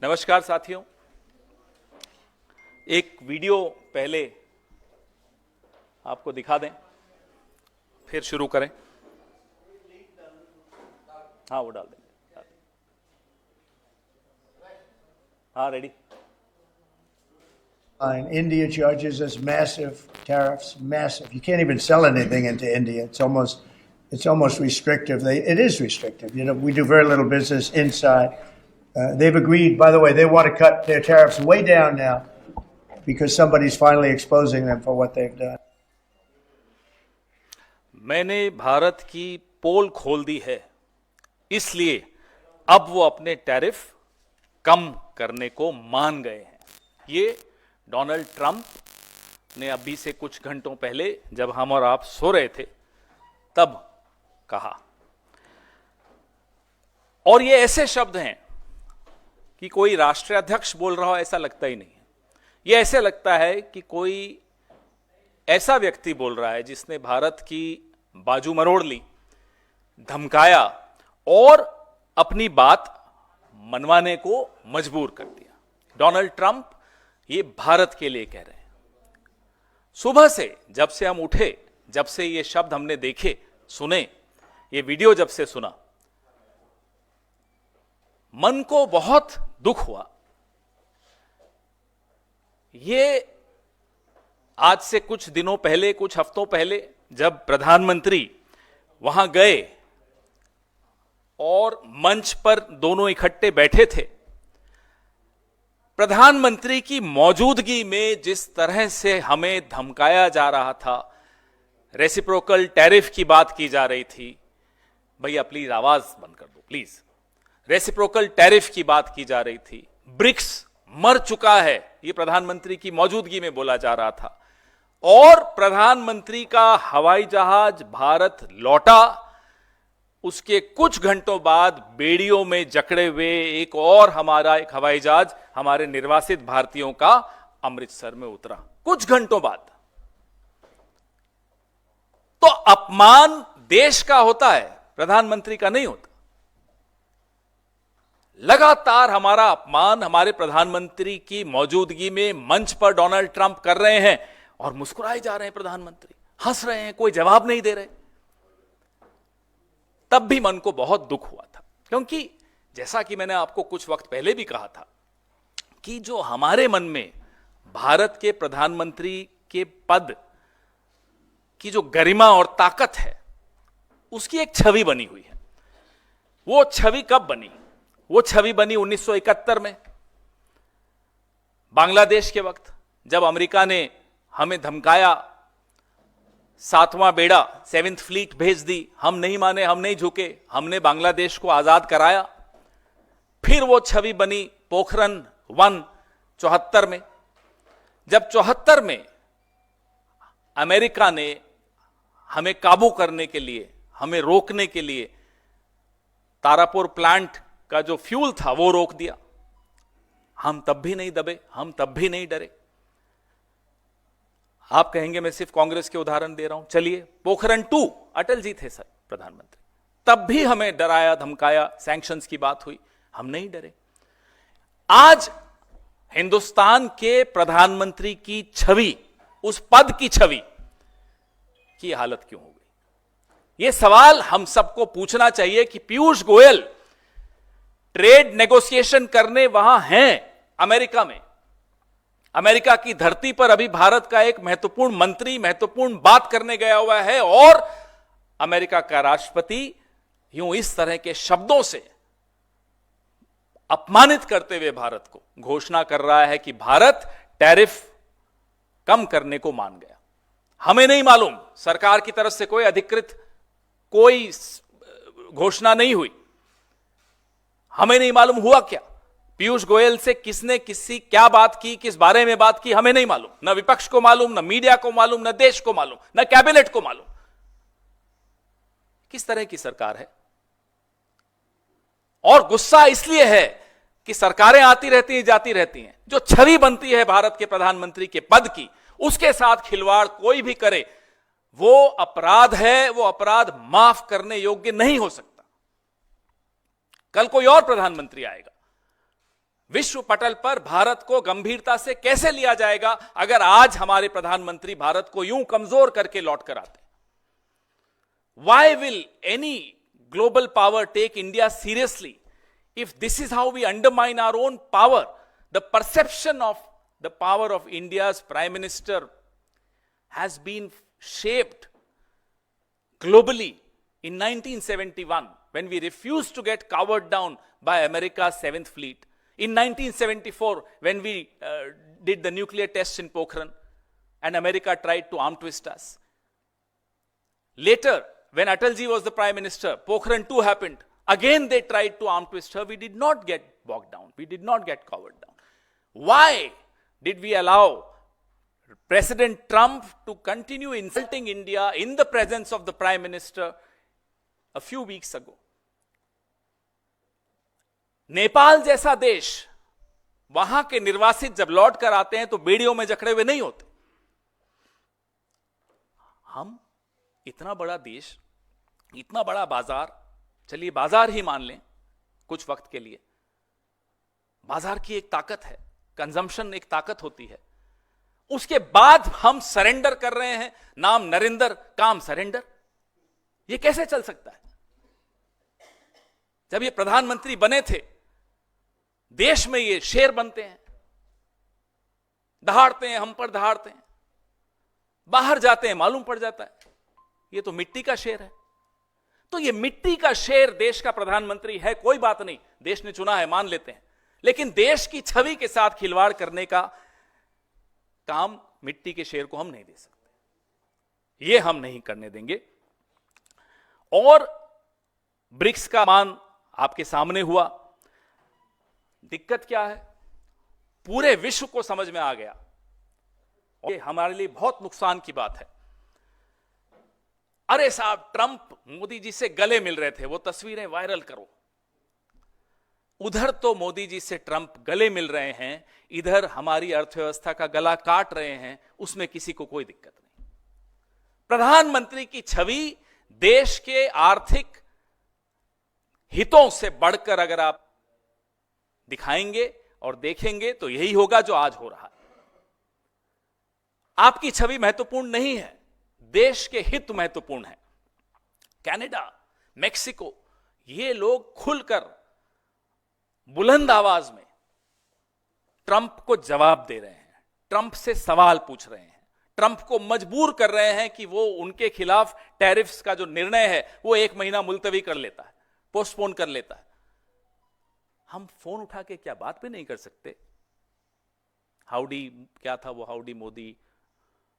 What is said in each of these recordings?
नमस्कार साथियों, एक वीडियो पहले आपको दिखा दें, फिर शुरू करें। हाँ, वो डाल देंगे। हाँ, ready. And India charges us massive tariffs, massive. You can't even sell anything into India. It's almost restrictive. It is restrictive. You know, we do very little business inside. They've agreed, by the way, they want to cut their tariffs way down now because somebody's finally exposing them for what they've done. मैंने भारत की पोल खोल दी है, इसलिए अब वो अपने tariff कम करने को मान गए हैं। ये डोनाल्ड ट्रंप ने अभी से कुछ घंटों पहले, जब हम और आप सो रहे थे, तब कहा। और ये ऐसे शब्द हैं कि कोई राष्ट्राध्यक्ष बोल रहा हो ऐसा लगता ही नहीं है। ये ऐसे लगता है कि कोई ऐसा व्यक्ति बोल रहा है जिसने भारत की बाजू मरोड़ ली, धमकाया और अपनी बात मनवाने को मजबूर कर दिया। डोनाल्ड ट्रंप ये भारत के लिए कह रहे हैं। सुबह से जब से हम उठे, जब से ये शब्द हमने देखे, सुने, ये वीडियो जब से सुना, मन को बहुत दुख हुआ। ये आज से कुछ दिनों पहले, कुछ हफ्तों पहले, जब प्रधानमंत्री वहां गए और मंच पर दोनों इकट्ठे बैठे थे, प्रधानमंत्री की मौजूदगी में जिस तरह से हमें धमकाया जा रहा था, रेसिप्रोकल टैरिफ की बात की जा रही थी, भैया प्लीज आवाज बंद कर दो प्लीज, रेसिप्रोकल टैरिफ की बात की जा रही थी, ब्रिक्स मर चुका है, ये प्रधानमंत्री की मौजूदगी में बोला जा रहा था, और प्रधानमंत्री का हवाई जहाज भारत लौटा, उसके कुछ घंटों बाद बेड़ियों में जकड़े हुए एक हवाई जहाज हमारे निर्वासित भारतीयों का अमृतसर में उतरा, कुछ घंटों बाद। तो अपमान देश का होता है, प्रधानमंत्री का नहीं होता। लगातार हमारा अपमान हमारे प्रधानमंत्री की मौजूदगी में मंच पर डोनाल्ड ट्रंप कर रहे हैं और मुस्कुराए जा रहे हैं, प्रधानमंत्री हंस रहे हैं, कोई जवाब नहीं दे रहे। तब भी मन को बहुत दुख हुआ था, क्योंकि जैसा कि मैंने आपको कुछ वक्त पहले भी कहा था कि जो हमारे मन में भारत के प्रधानमंत्री के पद की जो गरिमा और ताकत है, उसकी एक छवि बनी हुई है। वो छवि कब बनी? वो छवि बनी 1971 में, बांग्लादेश के वक्त, जब अमेरिका ने हमें धमकाया, 7वां बेड़ा 7th फ्लीट भेज दी, हम नहीं माने, हम नहीं झुके, हमने बांग्लादेश को आजाद कराया। फिर वो छवि बनी पोखरण 1 74 में, जब 74 में अमेरिका ने हमें काबू करने के लिए, हमें रोकने के लिए तारापुर प्लांट का जो फ्यूल था वो रोक दिया। हम तब भी नहीं दबे, हम तब भी नहीं डरे। आप कहेंगे मैं सिर्फ कांग्रेस के उदाहरण दे रहा हूं, चलिए पोखरण 2 अटल जी थे सर प्रधानमंत्री, तब भी हमें डराया, धमकाया, सैंक्शंस की बात हुई, हम नहीं डरे। आज हिंदुस्तान के प्रधानमंत्री की छवि, उस पद की छवि की हालत क्यों हो गई? यह सवाल हम सबको पूछना चाहिए कि पीयूष गोयल ट्रेड नेगोशिएशन करने वहां हैं अमेरिका में, अमेरिका की धरती पर अभी भारत का एक महत्वपूर्ण मंत्री महत्वपूर्ण बात करने गया हुआ है, और अमेरिका का राष्ट्रपति यूं इस तरह के शब्दों से अपमानित करते हुए भारत को घोषणा कर रहा है कि भारत टैरिफ कम करने को मान गया। हमें नहीं मालूम, सरकार की तरफ से कोई अधिकृत कोई घोषणा नहीं हुई, हमें नहीं मालूम हुआ क्या, पीयूष गोयल से किसने क्या बात की, किस बारे में बात की, हमें नहीं मालूम, न विपक्ष को मालूम, न मीडिया को मालूम, न देश को मालूम, न कैबिनेट को मालूम। किस तरह की सरकार है? और गुस्सा इसलिए है कि सरकारें आती रहती हैं, जाती रहती हैं, जो छवि बनती है भारत के प्रधानमंत्री के पद की, उसके साथ खिलवाड़ कोई भी करे वो अपराध है, वो अपराध माफ करने योग्य नहीं हो सकता। कल कोई और प्रधानमंत्री आएगा, विश्व पटल पर भारत को गंभीरता से कैसे लिया जाएगा अगर आज हमारे प्रधानमंत्री भारत को यूं कमजोर करके लौट कर आते? Why will any global power take India seriously if this is how we undermine our own power? The perception of the power of India's Prime Minister has been shaped globally in 1971 when we refused to get cowered down by America's 7th Fleet. In 1974 when we did the nuclear tests in Pokhran and America tried to arm twist us. Later, when Atalji was the Prime Minister, Pokhran 2 happened. Again they tried to arm twist her. We did not get bogged down. We did not get covered down. Why did we allow President Trump to continue insulting India in the presence of the Prime Minister a few weeks ago? Nepal जैसा देश, वहां के निर्वासित जब लौट कर आते हैं तो बेड़ियों में जकड़े हुए नहीं होते। हम इतना बड़ा देश, इतना बड़ा बाजार, चलिए बाजार ही मान लें कुछ वक्त के लिए, बाजार की एक ताकत है, कंजम्पशन एक ताकत होती है, उसके बाद हम सरेंडर कर रहे हैं, नाम नरेंद्र काम सरेंडर। यह कैसे चल सकता है? जब ये प्रधानमंत्री बने थे, देश में ये शेर बनते हैं, दहाड़ते हैं, हम पर दहाड़ते हैं, बाहर जाते हैं मालूम पड़ जाता है ये तो मिट्टी का शेर है। तो ये मिट्टी का शेर देश का प्रधानमंत्री है, कोई बात नहीं, देश ने चुना है, मान लेते हैं, लेकिन देश की छवि के साथ खिलवाड़ करने का काम मिट्टी के शेर को हम नहीं दे सकते, ये हम नहीं करने देंगे। और ब्रिक्स का मान आपके सामने हुआ। दिक्कत क्या है? पूरे विश्व को समझ में आ गया, और ये हमारे लिए बहुत नुकसान की बात है। अरे साहब, ट्रंप मोदी जी से गले मिल रहे थे, वो तस्वीरें वायरल करो। उधर तो मोदी जी से ट्रंप गले मिल रहे हैं, इधर हमारी अर्थव्यवस्था का गला काट रहे हैं, उसमें किसी को कोई दिक्कत नहीं। प्रधानमंत्री की छवि देश के आर्थिक हितों से बढ़कर अगर आप दिखाएंगे और देखेंगे तो यही होगा जो आज हो रहा है। आपकी छवि महत्वपूर्ण नहीं है, देश के हित महत्वपूर्ण है। कनाडा, मेक्सिको, ये लोग खुलकर बुलंद आवाज में ट्रंप को जवाब दे रहे हैं, ट्रंप से सवाल पूछ रहे हैं, ट्रंप को मजबूर कर रहे हैं कि वो उनके खिलाफ टैरिफ्स का जो निर्णय है वो 1 महीना मुलतवी कर लेता है, पोस्टपोन कर लेता है। हम फोन उठा के क्या बात भी नहीं कर सकते? हाउडी क्या था वो, हाउडी मोदी,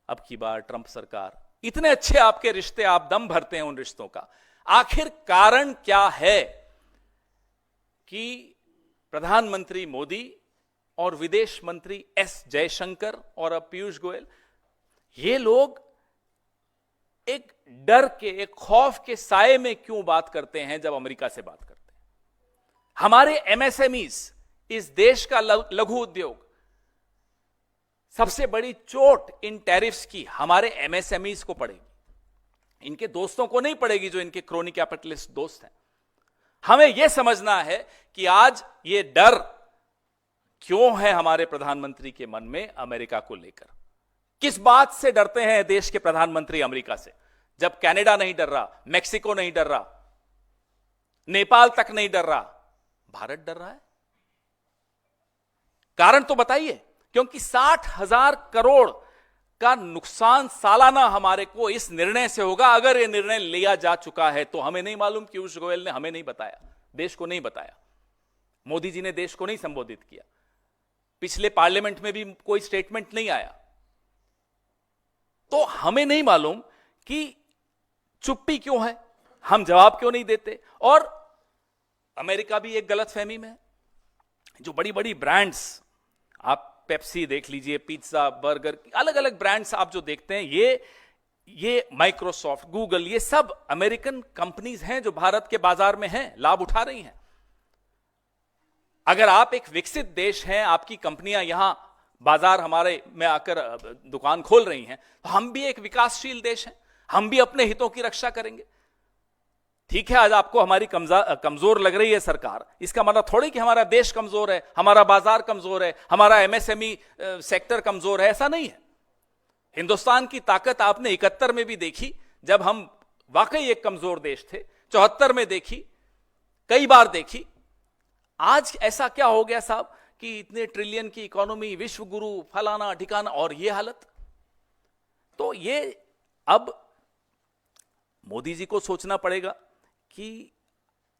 अब की बार ट्रंप सरकार। इतने अच्छे आपके रिश्ते, आप दम भरते हैं उन रिश्तों का। आखिर कारण क्या है कि प्रधानमंत्री मोदी और विदेश मंत्री एस जयशंकर और अब पीयूष गोयल, ये लोग एक डर के, एक खौफ के साए में क्यों बात करते हैं जब अमेरिका से बात करते हैं? हमारे एमएसएमईज, इस देश का लघु उद्योग, सबसे बड़ी चोट इन टैरिफ्स की हमारे एमएसएमईज को पड़ेगी, इनके दोस्तों को नहीं पड़ेगी जो इनके क्रोनी कैपिटलिस्ट दोस्त हैं। हमें यह समझना है कि आज ये डर क्यों है हमारे प्रधानमंत्री के मन में अमेरिका को लेकर। किस बात से डरते हैं देश के प्रधानमंत्री अमेरिका से, जब कनाडा नहीं डर रहा, मेक्सिको नहीं डर रहा, नेपाल तक नहीं डर रहा, भारत डर रहा है? कारण तो बताइए। क्योंकि 60,000 करोड़ का नुकसान सालाना हमारे को इस निर्णय से होगा। अगर यह निर्णय लिया जा चुका है तो हमें नहीं मालूम, पीयूष गोयल ने हमें नहीं बताया, देश को नहीं बताया, मोदी जी ने देश को नहीं संबोधित किया, पिछले पार्लियामेंट में भी कोई स्टेटमेंट नहीं आया, तो हमें नहीं मालूम कि चुप्पी क्यों है, हम जवाब क्यों नहीं देते। और अमेरिका भी एक गलतफहमी में है। जो बड़ी बड़ी ब्रांड्स, आप पेप्सी देख लीजिए, पिज्जा, बर्गर, अलग अलग ब्रांड्स आप जो देखते हैं, ये माइक्रोसॉफ्ट, गूगल, ये सब अमेरिकन कंपनीज हैं जो भारत के बाजार में हैं, लाभ उठा रही हैं। अगर आप एक विकसित देश हैं, आपकी कंपनियां यहां बाजार हमारे में आकर दुकान खोल रही हैं, तो हम भी एक विकासशील देश हैं, हम भी अपने हितों की रक्षा करेंगे। ठीक है, आज आपको हमारी कमजोर लग रही है सरकार, इसका मतलब थोड़ी कि हमारा देश कमजोर है, हमारा बाजार कमजोर है, हमारा एमएसएमई सेक्टर कमजोर है, ऐसा नहीं है। हिंदुस्तान की ताकत आपने 71 में भी देखी, जब हम वाकई एक कमजोर देश थे, 74 में देखी, कई बार देखी। आज ऐसा क्या हो गया साहब कि इतने ट्रिलियन की इकोनॉमी, विश्व गुरु, फलाना ठिकाना, और ये हालत। तो ये अब मोदी जी को सोचना पड़ेगा कि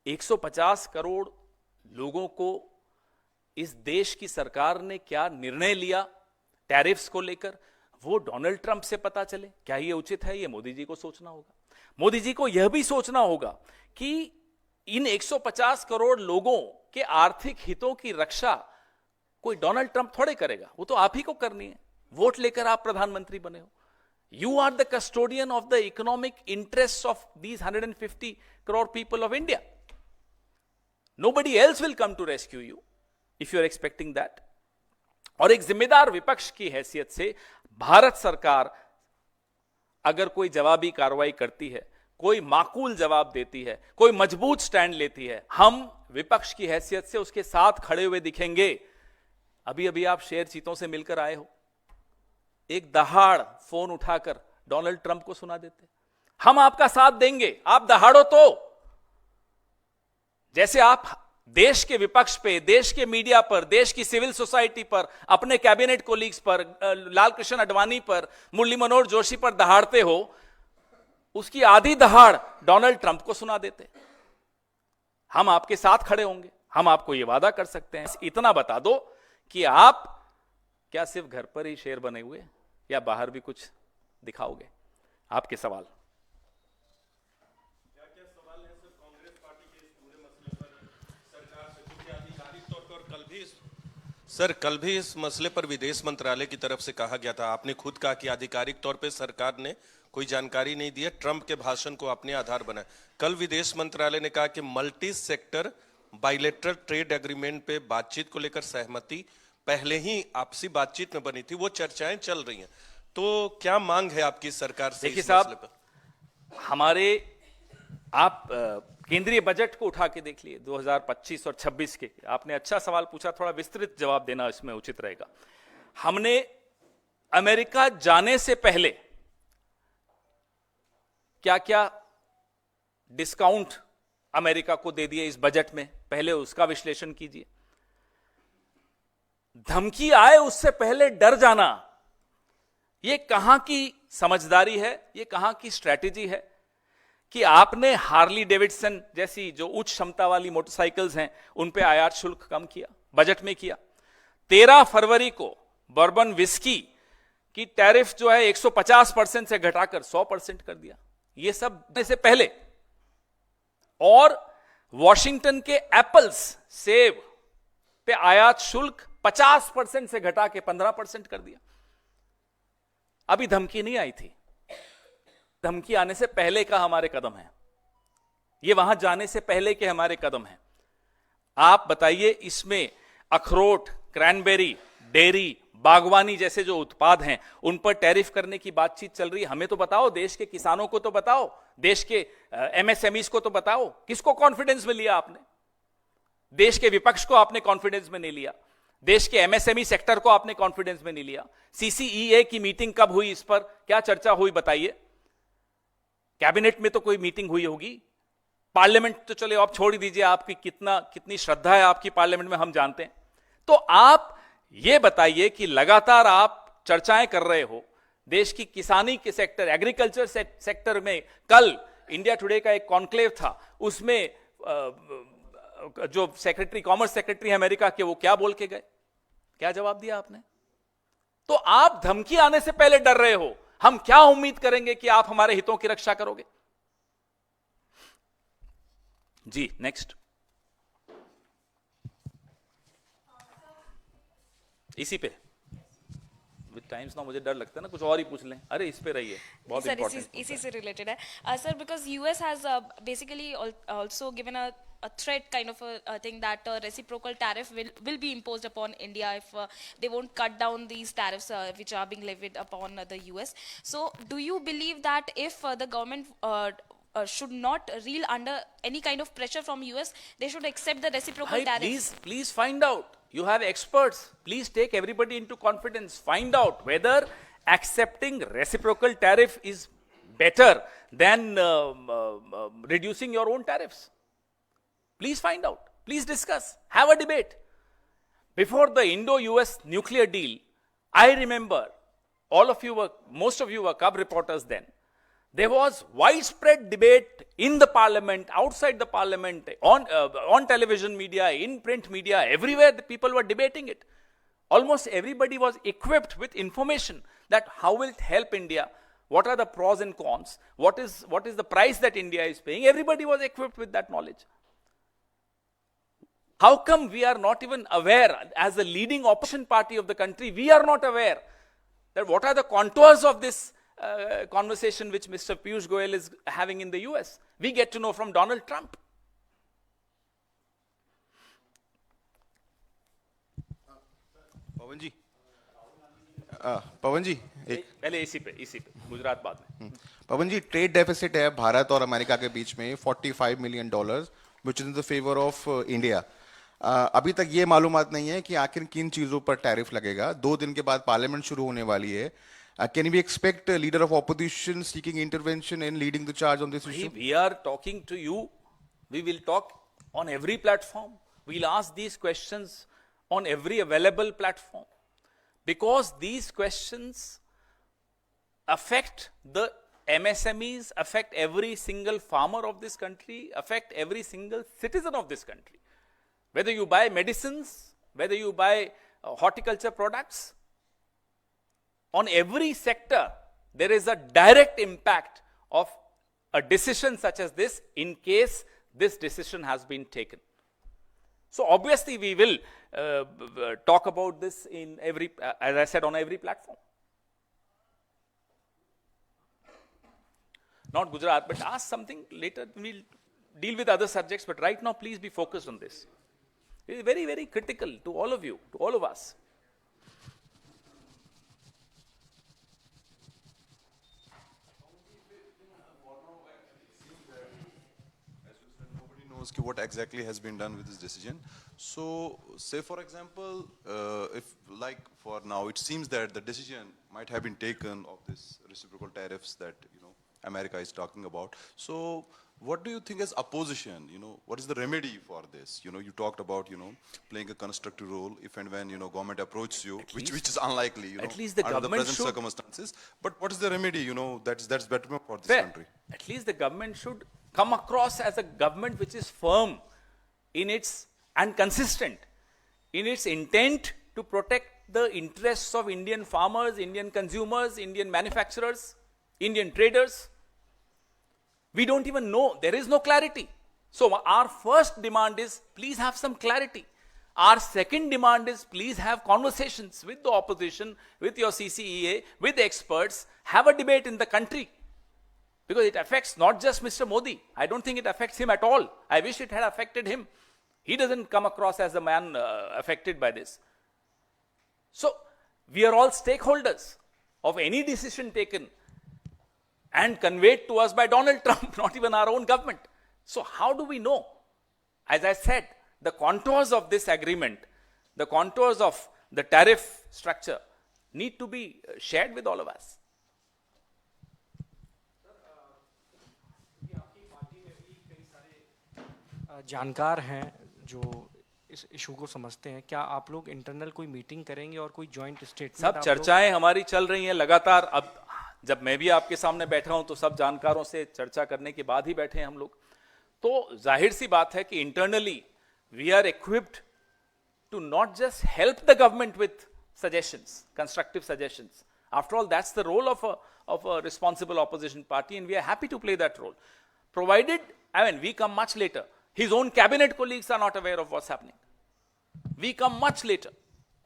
150 करोड़ लोगों को इस देश की सरकार ने क्या निर्णय लिया टैरिफ्स को लेकर, वो डोनाल्ड ट्रंप से पता चले। क्या ये उचित है? ये मोदी जी को सोचना होगा। मोदी जी को यह भी सोचना होगा कि इन 150 करोड़ लोगों के आर्थिक हितों की रक्षा कोई डोनाल्ड ट्रंप थोड़े करेगा, वो तो आप ही को करनी है। वोट लेकर आप प्रधानमंत्री बने हो। You are the custodian of the economic interests of these 150 crore people of India. Nobody else will come to rescue you if you are expecting that. और एक जिम्मेदार विपक्ष की हैसियत से भारत सरकार अगर कोई जवाबी कार्रवाई करती है, कोई माकूल जवाब देती है, कोई मजबूत स्टैंड लेती है, हम विपक्ष की हैसियत से उसके साथ खड़े हुए दिखेंगे। अभी अभी आप शेर चीतों से मिलकर आए हो, एक दहाड़ फोन उठाकर डोनाल्ड ट्रंप को सुना देते, हम आपका साथ देंगे, आप दहाड़ो तो। जैसे आप देश के विपक्ष पे, देश के मीडिया पर, देश की सिविल सोसाइटी पर, अपने कैबिनेट कोलीग्स पर, लाल कृष्ण आडवाणी पर, मुरली मनोहर जोशी पर दहाड़ते हो, उसकी आधी दहाड़ डोनाल्ड ट्रंप को सुना देते। हम आपके साथ खड़े होंगे, हम आपको यह वादा कर सकते हैं। इतना बता दो कि आप क्या सिर्फ घर पर ही शेर बने हुए या बाहर भी कुछ दिखाओगे? आपके सवाल। क्या सवाल है सर कांग्रेस पार्टी के इस पूरे मसले पर सरकार से, क्योंकि आधिकारिक तौर पर कल भी इस मसले पर विदेश मंत्रालय की तरफ से कहा गया था। आपने खुद कहा कि आधिकारिक तौर पर सरकार ने कोई जानकारी नहीं दी है, ट्रंप के भाषण को अपने आधार बनाया। कल विदेश मंत्रालय ने कहा कि multi sector bilateral trade agreement पे बातचीत को लेकर सहमति पहले ही आपसी बातचीत में बनी थी, वो चर्चाएं चल रही हैं। तो क्या मांग है आपकी सरकार से? देखिए साहब, हमारे आप केंद्रीय बजट को उठा के देख लिए 2025 और 26 के। आपने अच्छा सवाल पूछा, थोड़ा विस्तृत जवाब देना इसमें उचित रहेगा। हमने अमेरिका जाने से पहले क्या क्या डिस्काउंट अमेरिका को दे दिए इस बजट में, पहले उसका विश्लेषण कीजिए। धमकी आए उससे पहले डर जाना, यह कहां की समझदारी है, यह कहां की स्ट्रैटेजी है कि आपने हार्ली डेविडसन जैसी जो उच्च क्षमता वाली मोटरसाइकिल्स हैं उन पे आयात शुल्क कम किया, बजट में किया। 13 फरवरी को बर्बन विस्की की टैरिफ जो है 150% से घटाकर 100% कर दिया, यह सब से पहले। और वॉशिंगटन के एप्पल्स, सेब पे आयात शुल्क 50% से घटा के 15% कर दिया। अभी धमकी नहीं आई थी, धमकी आने से पहले का हमारे कदम है, ये वहां जाने से पहले के हमारे कदम हैं। आप बताइए, इसमें अखरोट, क्रैनबेरी, डेयरी, बागवानी जैसे जो उत्पाद हैं उन पर टैरिफ करने की बातचीत चल रही है। हमें तो बताओ, देश के किसानों को तो बताओ, देश के एमएसएमईज को तो बताओ। किसको कॉन्फिडेंस में लिया आपने? देश के विपक्ष को आपने कॉन्फिडेंस में नहीं लिया, देश के एमएसएमई सेक्टर को आपने कॉन्फिडेंस में नहीं लिया। सीसीईए की मीटिंग कब हुई, इस पर क्या चर्चा हुई बताइए? कैबिनेट में तो कोई मीटिंग हुई होगी, पार्लियामेंट तो चले आप छोड़ ही दीजिए, आपकी कितनी श्रद्धा है आपकी पार्लियामेंट में हम जानते हैं। तो आप ये बताइए कि लगातार आप चर्चाएं कर रहे हो देश की किसानी के सेक्टर, एग्रीकल्चर सेक्टर में। कल इंडिया टुडे का एक कॉन्क्लेव था, उसमें जो सेक्रेटरी, कॉमर्स सेक्रेटरी अमेरिका के, वो क्या बोल के गए, क्या जवाब दिया आपने? तो आप धमकी आने से पहले डर रहे हो, हम क्या उम्मीद करेंगे कि आप हमारे हितों की रक्षा करोगे? जी नेक्स्ट। इसी पे विद टाइम्स ना, मुझे डर लगता है ना कुछ और ही पूछ लें। अरे इस पे रहिए, बहुत इंपॉर्टेंट। इसी से रिलेटेड है sir, because US has basically also given a threat kind of a thing that reciprocal tariff will be imposed upon India if they won't cut down these tariffs which are being levied upon the US. So do you believe that if the government should not reel under any kind of pressure from US. They should accept the reciprocal tariff. Please find out. You have experts. Please take everybody into confidence. Find out whether accepting reciprocal tariff is better than reducing your own tariffs. Please find out. Please discuss. Have a debate. Before the Indo-US nuclear deal, I remember most of you were cub reporters then. There was widespread debate in the parliament, outside the parliament, on television media, in print media, everywhere the people were debating it. Almost everybody was equipped with information that how will it help India, what are the pros and cons, what is the price that India is paying. Everybody was equipped with that knowledge. How come we are not even aware, as the leading opposition party of the country, we are not aware that what are the contours of this conversation which Mr. Piyush Goyal is having in the US? We get to know from Donald Trump. पवन जी एक पहले इसी पे गुजरात बाद में पवन जी trade deficit है भारत और America के बीच में $45 million which is in the favour of India. अभी तक ये मालूमात नहीं है कि आखिर किन चीजों पर टैरिफ लगेगा। 2 दिन के बाद पार्लियामेंट शुरू होने वाली है। Can we expect leader of opposition seeking intervention in leading the charge on this issue? We are talking to you. We will talk on every platform. We'll ask these questions on every available platform. Because these questions affect the MSMEs, affect every single farmer of this country, affect every single citizen of this country. Whether you buy medicines, whether you buy horticulture products, on every sector, there is a direct impact of a decision such as this in case this decision has been taken. So obviously we will talk about this in every, as I said, on every platform. Not Gujarat, but ask something later. We'll deal with other subjects, but right now please be focused on this. It is very, very critical to all of you, to all of us. Nobody knows what exactly has been done with this decision. So, say for example, if like for now, it seems that the decision might have been taken of this reciprocal tariffs that America is talking about. So, what do you think as opposition? What is the remedy for this? You talked about playing a constructive role if and when government approaches you, which is unlikely. At least the under the government present should- circumstances. But what is the remedy? That's better for this Fair. country. At least the government should come across as a government which is firm in its and consistent in its intent to protect the interests of Indian farmers, Indian consumers, Indian manufacturers, Indian traders. We don't even know. There is no clarity. So our first demand is please have some clarity. Our second demand is please have conversations with the opposition, with your CCEA, with the experts. Have a debate in the country. Because it affects not just Mr. Modi. I don't think it affects him at all. I wish it had affected him. He doesn't come across as a man affected by this. So we are all stakeholders of any decision taken and conveyed to us by Donald Trump, not even our own government. So how do we know? As I said, the contours of this agreement, the contours of the tariff structure need to be shared with all of us. जानकार हैं जो इस issue को समझते हैं, क्या आप लोग इंटरनल कोई मीटिंग करेंगे और कोई जॉइंट स्टेटमेंट? सब चर्चाएं हमारी चल रही हैं लगातार। अब जब मैं भी आपके सामने बैठा हूं तो सब जानकारों से चर्चा करने के बाद ही बैठे हैं हम लोग। तो जाहिर सी बात है कि internally we are equipped to not just help the government with suggestions, constructive suggestions. After all that's the role of a responsible opposition party and we are happy to play that role, provided we come much later. His own cabinet colleagues are not aware of what's happening. We come much later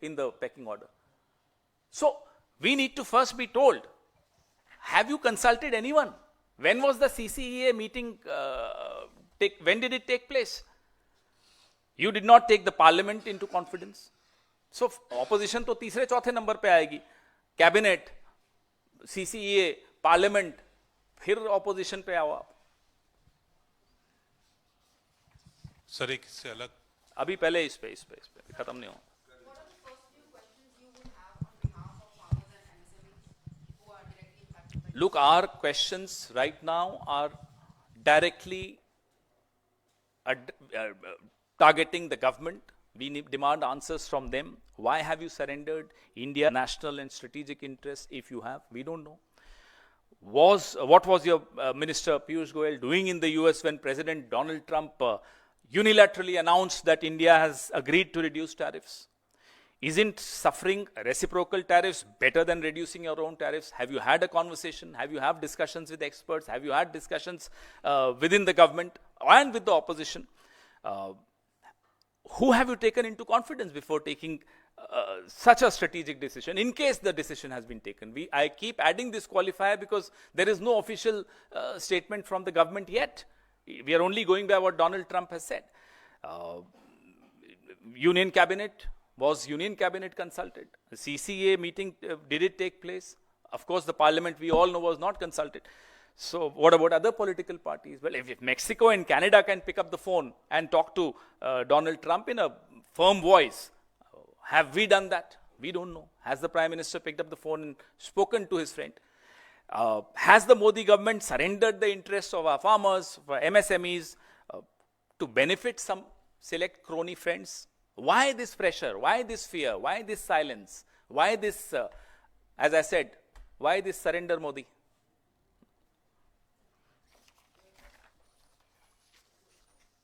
in the pecking order. So we need to first be told, have you consulted anyone? When was the CCEA meeting, when did it take place? You did not take the parliament into confidence. So opposition तो तीसरे चौथे number पे आएगी. Cabinet, CCEA, parliament, फिर opposition पे आओ आप. Sir एक इससे अलग अभी पहले इस पे खत्म नहीं हो. Look, our questions right now are directly targeting the government. We demand answers from them. Why have you surrendered India national and strategic interests? If you have, we don't know. What was your Minister Piyush Goyal doing in the US when President Donald Trump unilaterally announced that India has agreed to reduce tariffs? Isn't suffering reciprocal tariffs better than reducing your own tariffs? Have you had a conversation? Have you had discussions with experts? Have you had discussions within the government and with the opposition? Who have you taken into confidence before taking such a strategic decision, in case the decision has been taken? I keep adding this qualifier because there is no official statement from the government yet. We are only going by what Donald Trump has said. Union Cabinet, was Union Cabinet consulted? The CCA meeting, did it take place? Of course, the parliament, we all know, was not consulted. So what about other political parties? Well, if Mexico and Canada can pick up the phone and talk to Donald Trump in a firm voice, have we done that? We don't know. Has the Prime Minister picked up the phone and spoken to his friend? Has the Modi government surrendered the interests of our farmers, for MSMEs, to benefit some select crony friends? Why this pressure? Why this fear? Why this silence? Why this, as I said, why this surrender, Modi?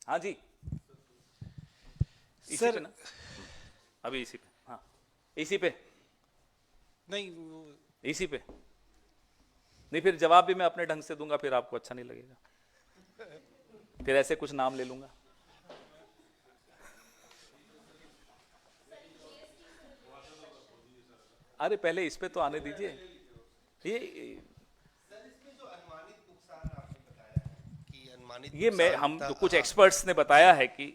हाँ जी, इसी पे ना, अभी इसी पे, हाँ, इसी पे, नहीं इसी पे, नहीं फिर जवाब भी मैं अपने ढंग से दूंगा, फिर आपको अच्छा नहीं लगेगा, फिर ऐसे कुछ नाम ले लूंगा. अरे पहले इस पे तो आने दीजिए. ये मैं हम कुछ एक्सपर्ट्स ने बताया है कि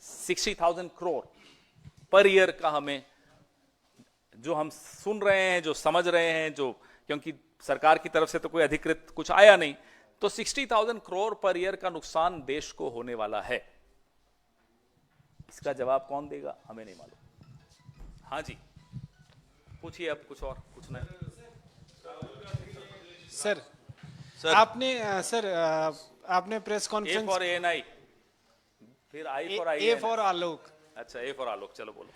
60,000 करोड़ पर ईयर का हमें, जो हम सुन रहे हैं, जो समझ रहे हैं, जो क्योंकि सरकार की तरफ से तो कोई अधिकृत कुछ आया नहीं, तो 60,000 करोड़ पर ईयर का नुकसान देश को होने वाला है. इसका जवाब कौन देगा हमें नहीं मालूम. हाँ जी, पूछिए अब कुछ और, कुछ नहीं. सर आपने press A conference for ANI, फिर आई फॉर ए फॉर आलोक. अच्छा, ए फॉर आलोक, चलो बोलो.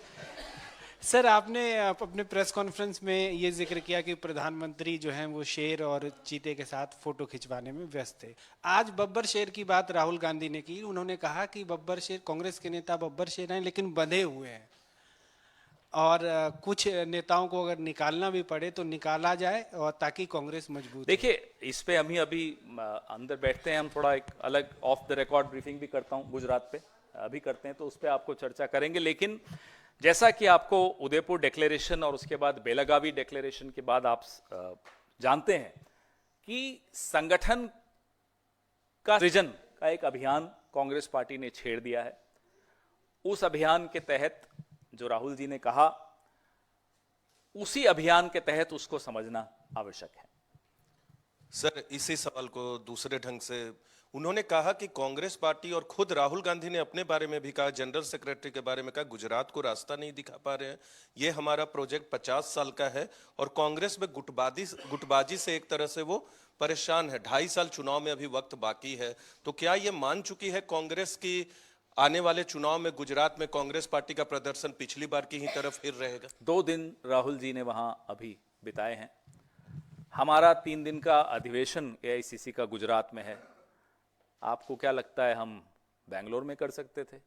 सर आपने अपने प्रेस कॉन्फ्रेंस में ये जिक्र किया कि प्रधानमंत्री जो हैं वो शेर और चीते के साथ फोटो खिंचवाने में व्यस्त थे. आज बब्बर शेर की बात राहुल गांधी ने की. उन्होंने कहा कि बब्बर शेर, कांग्रेस के नेता बब्बर शेर हैं लेकिन बंधे हुए हैं, और कुछ नेताओं को अगर निकालना भी पड़े तो निकाला जाए, और ताकि कांग्रेस मजबूत. देखिए, इस पे हम अभी अंदर बैठते हैं, हम थोड़ा एक अलग ऑफ द रिकॉर्ड ब्रीफिंग भी करता हूं गुजरात पे, अभी करते हैं, तो उस पे आपको चर्चा करेंगे. लेकिन जैसा कि आपको उदयपुर डिक्लेरेशन और उसके बाद बेलगावी डिक्लेरेशन के बाद आप जानते हैं कि संगठन का सृजन का एक अभियान कांग्रेस पार्टी ने छेड़ दिया है. उस अभियान के तहत जो राहुल जी ने कहा, उसी अभियान के तहत उसको समझना आवश्यक है. सर इसी सवाल को दूसरे ढंग से उन्होंने कहा कि कांग्रेस पार्टी और खुद राहुल गांधी ने अपने बारे में भी कहा, जनरल सेक्रेटरी के बारे में कहा, गुजरात को रास्ता नहीं दिखा पा रहे हैं, ये हमारा प्रोजेक्ट 50 साल का है, और कांग्रेस में गुटबाजी से एक तरह से वो परेशान है. 2.5 साल चुनाव में अभी वक्त बाकी है, तो क्या ये मान चुकी है कांग्रेस की आने वाले चुनाव में गुजरात में कांग्रेस पार्टी का प्रदर्शन पिछली बार की ही तरफ फिर रहेगा? 2 दिन राहुल जी ने वहां अभी बिताए हैं. हमारा 3 दिन का अधिवेशन AICC का गुजरात में है. आपको क्या लगता है हम बेंगलोर में कर सकते थे,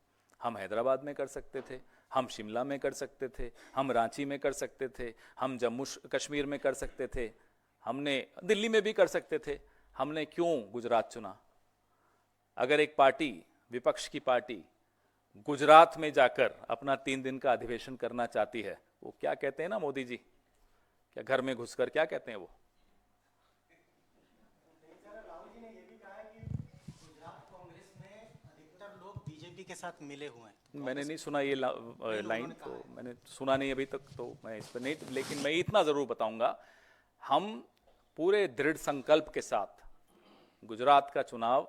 हम हैदराबाद में कर सकते थे, हम शिमला में कर सकते थे, हम रांची में कर सकते थे, हम जम्मू कश्मीर में कर सकते थे, हमने दिल्ली में भी कर सकते थे, हमने क्यों गुजरात चुना? अगर एक पार्टी, विपक्ष की पार्टी, गुजरात में जाकर अपना 3 दिन का अधिवेशन करना चाहती है, वो क्या कहते हैं ना मोदी जी, क्या घर में घुसकर क्या कहते हैं वो? बीजेपी के साथ मिले हुए हैं. मैंने नहीं सुना ये लाइन, तो मैंने सुना नहीं अभी तक, तो मैं इस पर नहीं, लेकिन मैं इतना जरूर बताऊंगा, हम पूरे दृढ़ संकल्प के साथ गुजरात का चुनाव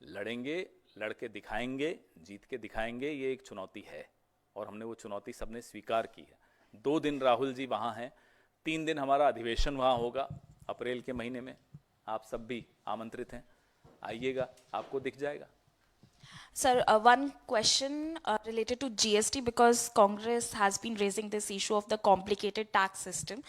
लड़ेंगे, लड़के दिखाएंगे, जीत के दिखाएंगे, ये एक चुनौती है और हमने वो चुनौती सबने स्वीकार की है। 2 दिन राहुल जी वहाँ हैं, 3 दिन हमारा अधिवेशन वहाँ होगा अप्रैल के महीने में। आप सब भी आमंत्रित हैं, आइएगा, आपको दिख जाएगा। Sir, one question related to GST, because Congress has been raising this issue of the complicated tax system.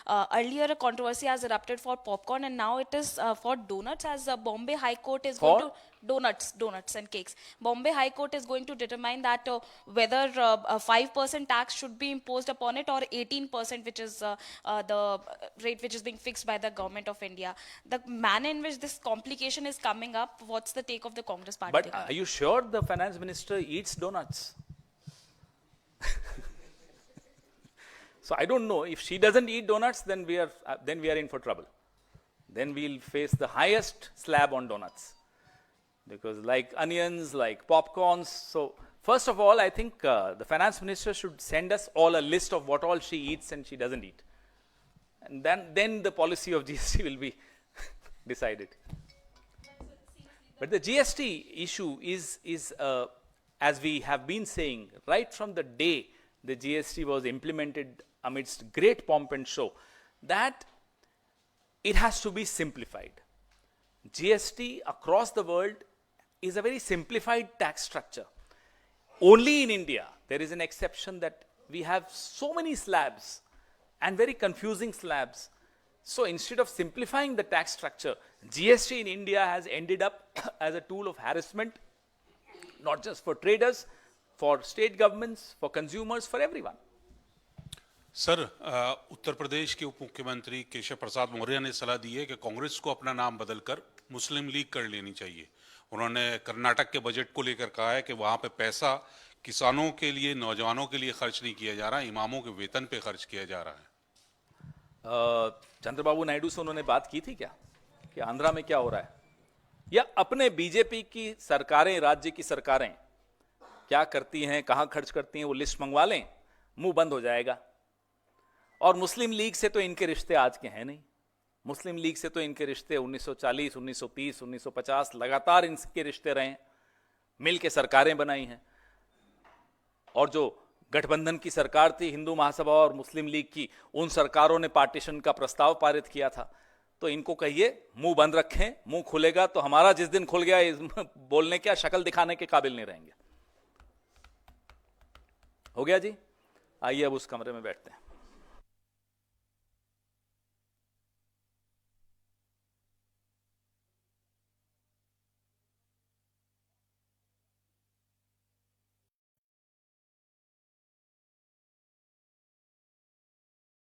Earlier, a controversy has erupted for popcorn, and now it is for donuts, as Bombay High Court is going to donuts and cakes. Bombay High Court is going to determine that whether a 5% tax should be imposed upon it or 18%, which is the rate which is being fixed by the government of India. The manner in which this complication is coming up, what's the take of the Congress party? But are you sure the finance minister eats donuts? So I don't know. If she doesn't eat donuts, then we are in for trouble. Then we'll face the highest slab on donuts, because like onions, like popcorns. So first of all, I think the finance minister should send us all a list of what all she eats and she doesn't eat, and then the policy of GST will be decided. But the GST issue is as we have been saying, right from the day the GST was implemented amidst great pomp and show, that it has to be simplified. GST across the world is a very simplified tax structure. Only in India, there is an exception that we have so many slabs and very confusing slabs. So instead of simplifying the tax structure, GST in India has ended up as a tool of harassment, not just for traders, for state governments, for consumers, for everyone. Sir, Uttar Pradesh के उप मुख्यमंत्री केशव प्रसाद मौर्य ने सलाह दी है कि कांग्रेस को अपना नाम बदलकर मुस्लिम लीग कर लेनी चाहिए। उन्होंने कर्नाटक के बजट को लेकर कहा है कि वहां पे पैसा किसानों के लिए, नौजवानों के लिए खर्च नहीं किया जा रहा, इमामों के वेतन पे खर्च किया जा रहा है। चंद्रबाबू नायडू से उन्होंने बात की थी क्या कि आंध्रा में क्या हो रहा है, या अपने बीजेपी की सरकारें, राज्य की सरकारें क्या करती हैं, कहां खर्च करती हैं, वो लिस्ट मंगवा लें, मुंह बंद हो जाएगा। और मुस्लिम लीग से तो इनके रिश्ते आज के हैं नहीं। मुस्लिम लीग से तो इनके रिश्ते 1940, 1930, 1950 लगातार इनके रिश्ते रहे हैं, मिल के सरकारें बनाई हैं। और जो गठबंधन की सरकार थी, हिंदू महासभा और मुस्लिम लीग की, उन सरकारों ने पार्टीशन का प्रस्ताव पारित किया था। तो इनको कहिए मुंह बंद रखें, मुंह खुलेगा तो हमारा जिस दिन खुल गया बोलने क्या, शक्ल दिखाने के काबिल नहीं रहेंगे। हो गया जी, आइए अब उस कमरे में बैठते हैं।